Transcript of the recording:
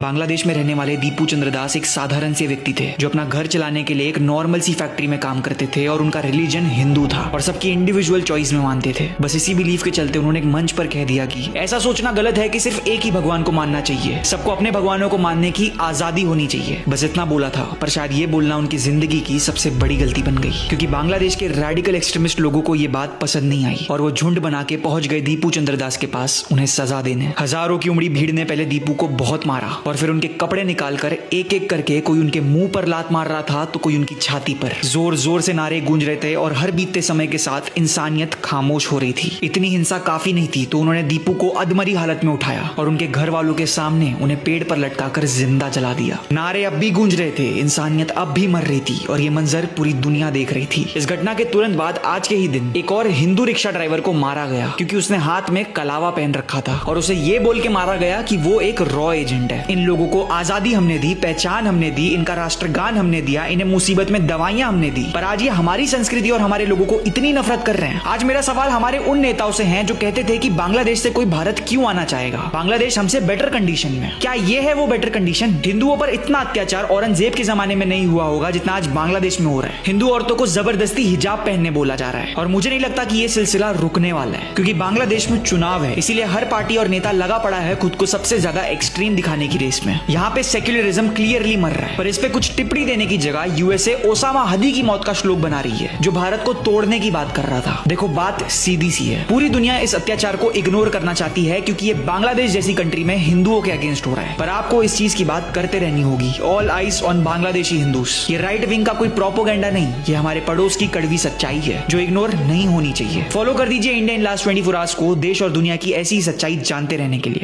बांग्लादेश में रहने वाले दीपू चंद्र दास एक साधारण से व्यक्ति थे जो अपना घर चलाने के लिए एक नॉर्मल सी फैक्ट्री में काम करते थे और उनका रिलीजन हिंदू था और सबकी इंडिविजुअल चॉइस में मानते थे। बस इसी बिलीफ के चलते उन्होंने एक मंच पर कह दिया कि ऐसा सोचना गलत है कि सिर्फ एक ही भगवान को मानना चाहिए, सबको अपने भगवानों को मानने की आजादी होनी चाहिए। बस इतना बोला था, पर शायद ये बोलना उनकी जिंदगी की सबसे बड़ी गलती बन गई, क्योंकि बांग्लादेश के रेडिकल एक्सट्रीमिस्ट लोगों को ये बात पसंद नहीं आई और वो झुंड बना के पहुंच गए दीपू चंद्र दास के पास उन्हें सजा देने। हजारों की उमड़ी भीड़ ने पहले दीपू को बहुत मारा और फिर उनके कपड़े निकालकर एक एक करके कोई उनके मुंह पर लात मार रहा था तो कोई उनकी छाती पर। जोर जोर से नारे गूंज रहे थे और हर बीतते समय के साथ इंसानियत खामोश हो रही थी। इतनी हिंसा काफी नहीं थी तो उन्होंने दीपू को अधमरी हालत में उठाया और उनके घर वालों के सामने उन्हें पेड़ पर लटकाकर जिंदा जला दिया। नारे अब भी गूंज रहे थे, इंसानियत अब भी मर रही थी और ये मंजर पूरी दुनिया देख रही थी। इस घटना के तुरंत बाद आज के ही दिन एक और हिंदू रिक्शा ड्राइवर को मारा गया क्योंकि उसने हाथ में कलावा पहन रखा था और उसे ये बोल के मारा गया कि वो एक रॉ एजेंट है। इन लोगों को आजादी हमने दी, पहचान हमने दी, इनका राष्ट्रगान हमने दिया, इन्हें मुसीबत में दवाइयां हमने दी, पर आज ये हमारी संस्कृति और हमारे लोगों को इतनी नफरत कर रहे हैं। आज मेरा सवाल हमारे उन नेताओं से है जो कहते थे कि बांग्लादेश से कोई भारत क्यों आना चाहेगा, बांग्लादेश हमसे बेटर कंडीशन में। क्या ये है वो बेटर कंडीशन? हिंदुओं पर इतना अत्याचार औरंगजेब के जमाने में नहीं हुआ होगा जितना आज बांग्लादेश में हो रहा है। हिंदू औरतों को जबरदस्ती हिजाब पहनने बोला जा रहा है और मुझे नहीं लगता कि ये सिलसिला रुकने वाला है, क्योंकि बांग्लादेश में चुनाव है, इसीलिए हर पार्टी और नेता लगा पड़ा है खुद को सबसे ज्यादा एक्सट्रीम दिखाने की रेस में। यहाँ पे सेक्युलरिज्म क्लियरली मर रहा है, पर इस पे कुछ टिप्पणी देने की जगह यूएसए ओसामा हदी की मौत का श्लोक बना रही है जो भारत को तोड़ने की बात कर रहा था। देखो, बात सीधी सी है, पूरी दुनिया इस अत्याचार को इग्नोर करना चाहती है क्योंकि ये बांग्लादेश जैसी कंट्री में हिंदुओं के अगेंस्ट हो रहा है, पर आपको इस चीज की बात करते रहनी होगी। All eyes on Bangladeshi Hindus. ये राइट विंग का कोई प्रोपोगेंडा नहीं, ये हमारे पड़ोस की कड़वी सच्चाई है जो इग्नोर नहीं होनी चाहिए। फॉलो कर दीजिए इंडिया इन लास्ट 24 आवर्स को देश और दुनिया की ऐसी सच्चाई जानते रहने के लिए।